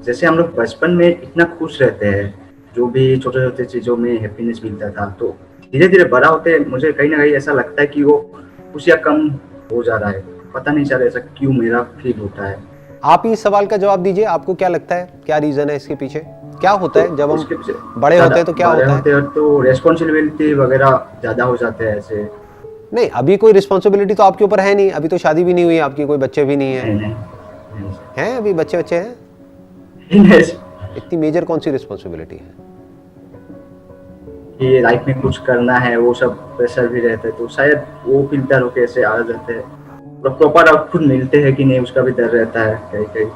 जैसे हम लोग बचपन में इतना खुश रहते हैं, जो भी छोटे छोटे चीजों में हैप्पीनेस मिलता था, तो धीरे धीरे बड़ा होते मुझे कहीं ना कहीं ऐसा लगता है कि वो खुशियाँ कम हो जा रहा है। पता नहीं चल ऐसा क्यों मेरा फील होता है। आप इस सवाल का जवाब दीजिए, आपको क्या लगता है, क्या रीजन है इसके पीछे? क्या होता तो है जब हम इसके पीछे बड़े होते हैं तो क्या बड़े होता होते है? हैं तो रेस्पॉन्सिबिलिटी वगैरह ज्यादा हो जाते हैं ऐसे। नहीं, अभी कोई रिस्पॉन्सिबिलिटी तो आपके ऊपर है नहीं, अभी तो शादी भी नहीं हुई आपकी, कोई बच्चे भी नहीं है। नहीं नहीं नहीं सर। हैं अभी बच्चे बच्चे हैं? नहीं सर। इतनी मेजर कौन सी रिस्पॉन्सिबिलिटी है? कि लाइफ में कुछ करना है, वो सब प्रेशर भी रहता है, तो शायद वो फिल्टर होके ऐसे आ जाते हैं। प्रॉपर आउटपुट मिलते हैं कि नहीं उसका भी डर रहता है कहीं कहीं।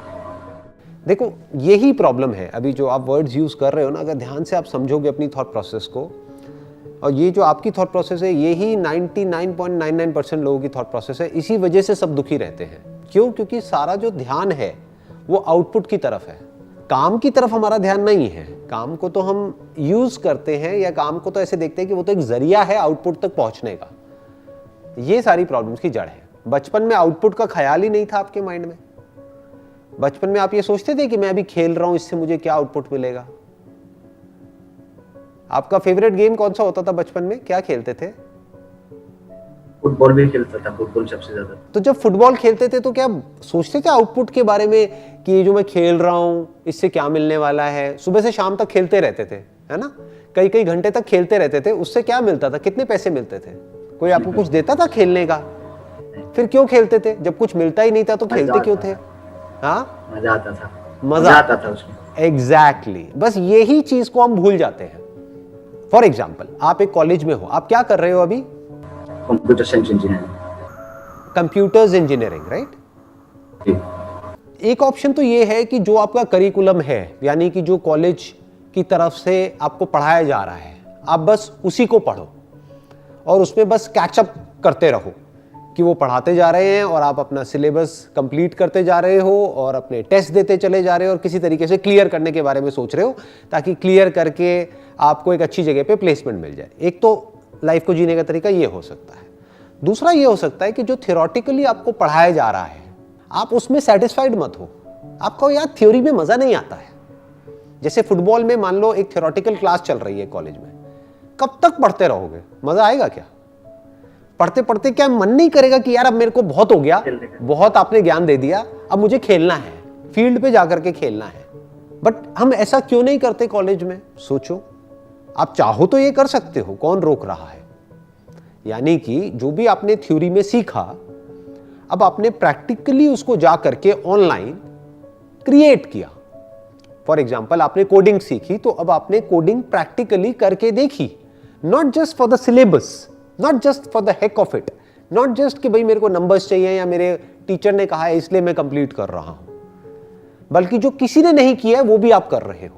देखो, यही प्रॉब्लम है। अभी जो आप वर्ड्स यूज कर रहे हो ना, अगर ध्यान से आप समझोगे अपनी थॉट प्रोसेस को, और ये जो आपकी थॉट प्रोसेस है, यही 99.99% लोगों की थॉट प्रोसेस है। इसी वजह से सब दुखी रहते हैं। क्यों? क्योंकि सारा जो ध्यान है वो आउटपुट की तरफ है, काम की तरफ हमारा ध्यान नहीं है। काम को तो हम यूज करते हैं, या काम को तो ऐसे देखते हैं कि वो तो एक जरिया है आउटपुट तक पहुंचने का। ये सारी प्रॉब्लम्स की जड़ है। बचपन में आउटपुट का ख्याल ही नहीं था आपके माइंड में। बचपन में आप ये सोचते थे कि मैं अभी खेल रहा हूं, इससे मुझे क्या आउटपुट मिलेगा? आपका फेवरेट गेम कौन सा होता था बचपन में? क्या खेलते थे? फुटबॉल भी खेलता था, फुटबॉल सबसे ज्यादा। तो जब फुटबॉल खेलते थे तो क्या सोचते थे आउटपुट के बारे में कि ये जो मैं खेल रहा हूं इससे क्या मिलने वाला है? सुबह से शाम तक खेलते रहते थे, है ना? कई कई घंटे तक खेलते रहते थे। उससे क्या मिलता था? कितने पैसे मिलते थे? कोई आपको कुछ देता था खेलने का? फिर क्यों खेलते थे? जब कुछ मिलता ही नहीं था तो खेलते क्यों थे? हाँ, मजा आता था। मजा आता था उसमें। एग्जैक्टली। बस यही चीज को हम भूल जाते हैं। फॉर एग्जाम्पल, आप एक कॉलेज में हो, आप क्या कर रहे हो अभी? Computer science engineering. Computers engineering, right? एक ऑप्शन तो ये है कि जो आपका करिकुलम है, यानी कि जो कॉलेज की तरफ से आपको पढ़ाया जा रहा है, आप बस उसी को पढ़ो और उसमें बस कैचअप करते रहो कि वो पढ़ाते जा रहे हैं और आप अपना सिलेबस कंप्लीट करते जा रहे हो और अपने टेस्ट देते चले जा रहे हो और किसी तरीके से क्लियर करने के बारे में सोच रहे हो, ताकि क्लियर करके आपको एक अच्छी जगह पे प्लेसमेंट मिल जाए। एक तो लाइफ को जीने का तरीका ये हो सकता है। दूसरा ये हो सकता है कि जो थियोरेटिकली आपको पढ़ाया जा रहा है, आप उसमें सेटिस्फाइड मत हो। आपको यार थ्योरी में मजा नहीं आता है। जैसे फुटबॉल में मान लो एक थियोरेटिकल क्लास चल रही है कॉलेज में, कब तक पढ़ते रहोगे? मजा आएगा क्या? पढ़ते पढ़ते क्या मन नहीं करेगा कि यार अब मेरे को बहुत हो गया, बहुत आपने ज्ञान दे दिया, अब मुझे खेलना है, फील्ड पे जाकर के खेलना है। बट हम ऐसा क्यों नहीं करते कॉलेज में? सोचो, आप चाहो तो ये कर सकते हो, कौन रोक रहा है? यानी कि जो भी आपने थ्योरी में सीखा, अब आपने प्रैक्टिकली उसको जा करके ऑनलाइन क्रिएट किया। फॉर एग्जाम्पल, आपने कोडिंग सीखी तो अब आपने कोडिंग प्रैक्टिकली करके देखी। Not just for the syllabus, not just for the heck of it, not just कि भाई मेरे को नंबर्स चाहिए या मेरे टीचर ने कहा है इसलिए मैं कंप्लीट कर रहा हूं, बल्कि जो किसी ने नहीं किया है वो भी आप कर रहे हो।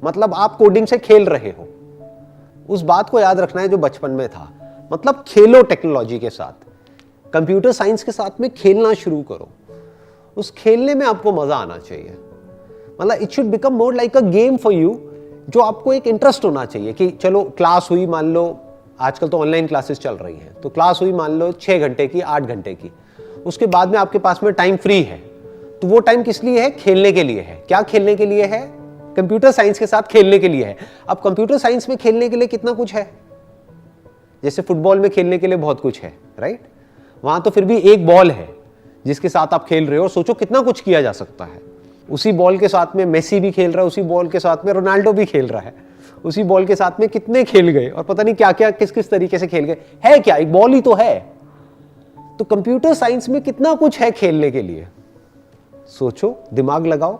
मतलब आप कोडिंग से खेल रहे हो। उस बात को याद रखना है जो बचपन में था। मतलब खेलो टेक्नोलॉजी के साथ, कंप्यूटर साइंस के साथ में खेलना शुरू करो। उस खेलने में आपको मजा आना चाहिए। मतलब it should become more like a game for you, जो आपको एक इंटरेस्ट होना चाहिए कि चलो क्लास हुई, मान लो आजकल तो ऑनलाइन क्लासेस चल रही हैं, तो क्लास हुई मान लो 6 घंटे की, 8 घंटे की, उसके बाद में आपके पास में टाइम फ्री है, तो वो टाइम किस लिए है? खेलने के लिए है। क्या खेलने के लिए है? कंप्यूटर साइंस के साथ खेलने के लिए है। अब कंप्यूटर साइंस में खेलने के लिए कितना कुछ है। जैसे फुटबॉल में खेलने के लिए बहुत कुछ है, राइट? वहां तो फिर भी एक बॉल है जिसके साथ आप खेल रहे हो। सोचो कितना कुछ किया जा सकता है। उसी बॉल के साथ में मेसी भी खेल रहा है, उसी बॉल के साथ में रोनाल्डो भी खेल रहा है, उसी बॉल के साथ में कितने खेल गए और पता नहीं क्या क्या किस किस तरीके से खेल गए। है क्या? एक बॉल ही तो है। तो कंप्यूटर साइंस में कितना कुछ है खेलने के लिए। सोचो, दिमाग लगाओ।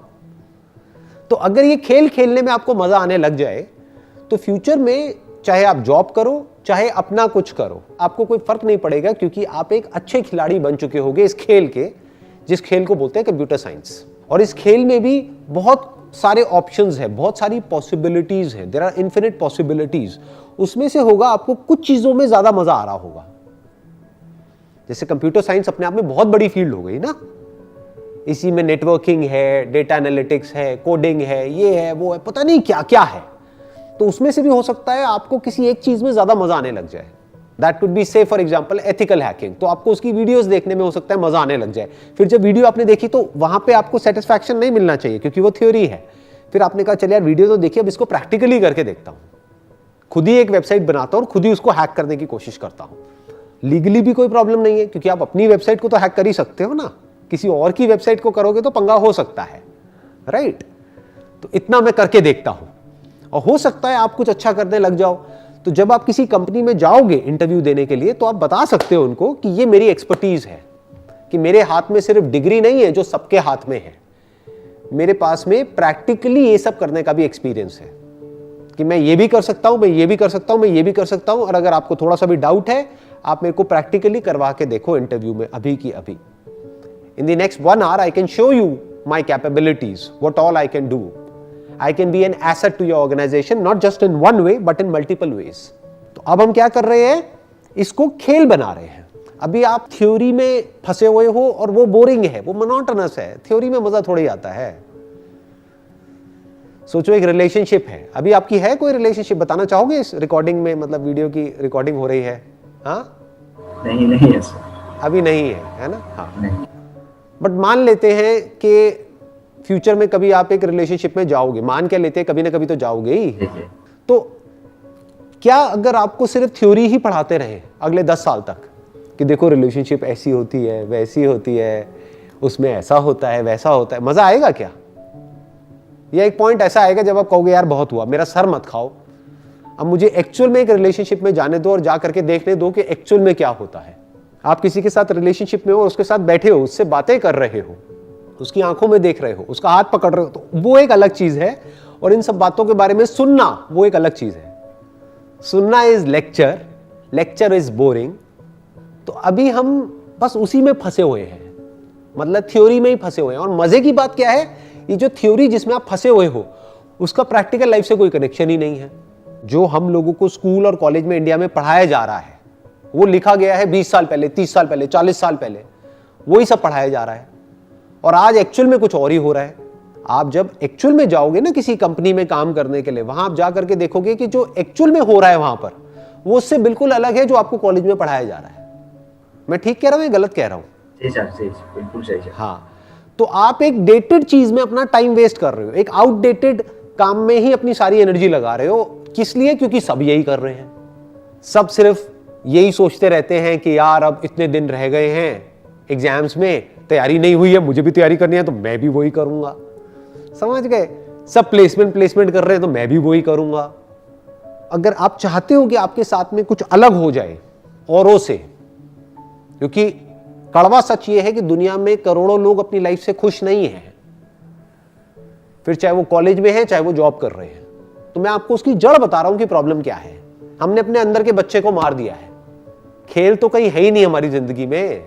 तो अगर ये खेल खेलने में आपको मजा आने लग जाए तो फ्यूचर में चाहे आप जॉब करो चाहे अपना कुछ करो, आपको कोई फर्क नहीं पड़ेगा, क्योंकि आप एक अच्छे खिलाड़ी बन चुके होगे इस खेल के, जिस खेल को बोलते हैं कंप्यूटर साइंस। और इस खेल में भी बहुत सारे ऑप्शंस है, बहुत सारी पॉसिबिलिटीज है। There are infinite possibilities. उसमें से होगा आपको कुछ चीजों में ज्यादा मजा आ रहा होगा। जैसे कंप्यूटर साइंस अपने आप में बहुत बड़ी फील्ड हो गई ना, इसी में नेटवर्किंग है, डेटा एनालिटिक्स है, कोडिंग है, ये है, वो है, पता नहीं क्या क्या है। तो उसमें से भी हो सकता है आपको किसी एक चीज में ज्यादा मजा आने लग जाए। दैट कुड बी से फॉर एग्जाम्पल एथिकल हैकिंग। तो आपको उसकी वीडियोस देखने में हो सकता है मजा आने लग जाए। फिर जब वीडियो आपने देखी तो वहां पे आपको सेटिस्फैक्शन नहीं मिलना चाहिए क्योंकि वो थ्योरी है। फिर आपने कहा चल यार वीडियो तो देखिए, अब इसको प्रैक्टिकली करके देखता हूं, खुद ही एक वेबसाइट बनाता हूं और खुद ही उसको हैक करने की कोशिश करता हूं। लीगली भी कोई प्रॉब्लम नहीं है क्योंकि आप अपनी वेबसाइट को तो हैक कर ही सकते हो ना, किसी और की वेबसाइट को करोगे तो पंगा हो सकता है, राइट। तो इतना मैं करके देखता हूं और हो सकता है आप कुछ अच्छा करने लग जाओ। तो जब आप किसी कंपनी में जाओगे इंटरव्यू देने के लिए तो आप बता सकते हो उनको कि ये मेरी एक्सपर्टीज है, कि मेरे हाथ में सिर्फ डिग्री नहीं है जो सबके हाथ में है, मेरे पास में प्रैक्टिकली ये सब करने का भी एक्सपीरियंस है, कि मैं ये भी कर सकता हूं, मैं ये भी कर सकता हूं, मैं ये भी कर सकता हूं। और अगर आपको थोड़ा सा भी डाउट है आप मेरे को प्रैक्टिकली करवा के देखो इंटरव्यू में अभी की अभी। In the next 1 hour I can show you my capabilities, what all I can do. I can be an asset to your organization, not just in one way, but in multiple ways. तो अब हम क्या कर रहे हैं, इसको खेल बना रहे हैं। अभी आप थ्योरी में फंसे हुए हो और वो बोरिंग है, वो मोनोटोनस है, थ्योरी में मजा थोड़ी आता है। सोचो एक रिलेशनशिप है, अभी आपकी है कोई रिलेशनशिप, बताना चाहोगे इस रिकॉर्डिंग में, मतलब वीडियो की रिकॉर्डिंग हो रही है? हाँ नहीं है सर, अभी नहीं है ना? हाँ नहीं। बट मान लेते हैं कि फ्यूचर में कभी आप एक रिलेशनशिप में जाओगे, मान के लेते हैं कभी ना कभी तो जाओगे ही। तो क्या अगर आपको सिर्फ थ्योरी ही पढ़ाते रहे अगले 10 साल तक कि देखो रिलेशनशिप ऐसी होती है, वैसी होती है, उसमें ऐसा होता है, वैसा होता है, मजा आएगा क्या? या एक पॉइंट ऐसा आएगा जब आप कहोगे यार बहुत हुआ, मेरा सर मत खाओ, अब मुझे एक्चुअल में एक रिलेशनशिप में जाने दो और जा करके देखने दो कि एक्चुअल में क्या होता है। आप किसी के साथ रिलेशनशिप में हो, उसके साथ बैठे हो, उससे बातें कर रहे हो, उसकी आंखों में देख रहे हो, उसका हाथ पकड़ रहे हो, तो वो एक अलग चीज है। और इन सब बातों के बारे में सुनना वो एक अलग चीज है। सुनना is lecture, lecture is boring. तो अभी हम बस उसी में फंसे हुए हैं, मतलब थ्योरी में ही फंसे हुए हैं। और मजे की बात क्या है, ये जो थ्योरी जिसमें आप फंसे हुए हो उसका प्रैक्टिकल लाइफ से कोई कनेक्शन ही नहीं है। जो हम लोगों को स्कूल और कॉलेज में इंडिया में पढ़ाया जा रहा है वो लिखा गया है 20 साल पहले, 30 साल पहले, 40 साल पहले, वही सब पढ़ाया जा रहा है। और आज एक्चुअल में कुछ और ही हो रहा है। आप जब एक्चुअल में जाओगे ना किसी कंपनी में काम करने के लिए, वहां आप जा करके देखोगे कि जो एक्चुअल में हो रहा है वहां पर वो उससे बिल्कुल अलग है जो आपको कॉलेज में पढ़ाया जा रहा है। मैं ठीक कह रहा हूं या गलत कह रहा हूं? सही, बिल्कुल सही है। हाँ, तो आप एक डेटेड चीज में अपना टाइम वेस्ट कर रहे हो, एक आउटडेटेड काम में ही अपनी सारी एनर्जी लगा रहे हो। किस लिए? क्योंकि सब यही कर रहे हैं, सब सिर्फ यही सोचते रहते हैं कि यार अब इतने दिन रह गए हैं एग्जाम्स में, तैयारी नहीं हुई है, मुझे भी तैयारी करनी है तो मैं भी वही करूंगा। समझ गए? सब प्लेसमेंट कर रहे हैं तो मैं भी वही करूंगा। अगर आप चाहते हो कि आपके साथ में कुछ अलग हो जाए औरों से, क्योंकि कड़वा सच ये है कि दुनिया में करोड़ों लोग अपनी लाइफ से खुश नहीं हैं, फिर चाहे वो कॉलेज में है चाहे वो जॉब कर रहे हैं। तो मैं आपको उसकी जड़ बता रहा हूं कि प्रॉब्लम क्या है। हमने अपने अंदर के बच्चे को मार दिया है। खेल तो कहीं है ही नहीं हमारी जिंदगी में,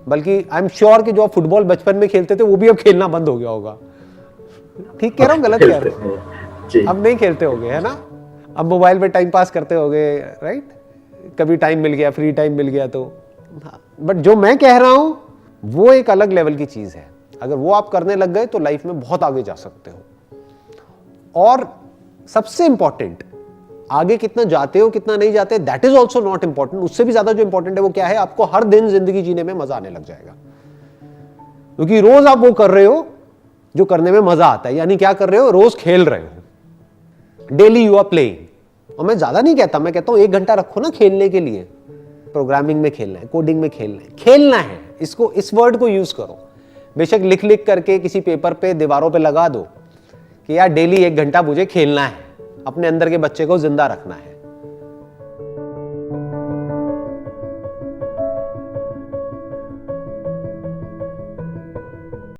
बल्कि आई एम श्योर कि जो आप फुटबॉल बचपन में खेलते थे वो भी अब खेलना बंद हो गया होगा। ठीक कह रहा हूं गलत कह रहा हूं? अब नहीं खेलते होगे, है ना? अब मोबाइल पे टाइम पास करते होगे, राइट? कभी टाइम मिल गया, फ्री टाइम मिल गया तो। बट जो मैं कह रहा हूं वो एक अलग लेवल की चीज है। अगर वो आप करने लग गए तो लाइफ में बहुत आगे जा सकते हो। और सबसे इंपॉर्टेंट, आगे कितना जाते हो कितना नहीं जाते that is also not important. उससे भी ज्यादा जो इंपॉर्टेंट है वो क्या है, आपको हर दिन जिंदगी जीने में मजा आने लग जाएगा, क्योंकि रोज आप वो कर रहे हो जो करने में मजा आता है। यानी क्या कर रहे हो, रोज खेल रहे हो, डेली यू आर प्लेइंग। और मैं ज्यादा नहीं कहता, मैं कहता हूं 1 घंटा रखो ना खेलने के लिए। प्रोग्रामिंग में खेलना है, कोडिंग में खेलना है, इसको, इस वर्ड को यूज करो। बेशक लिख लिख करके किसी पेपर पे, दीवारों पे लगा दो कि यार डेली 1 घंटा मुझे खेलना है, अपने अंदर के बच्चे को जिंदा रखना है।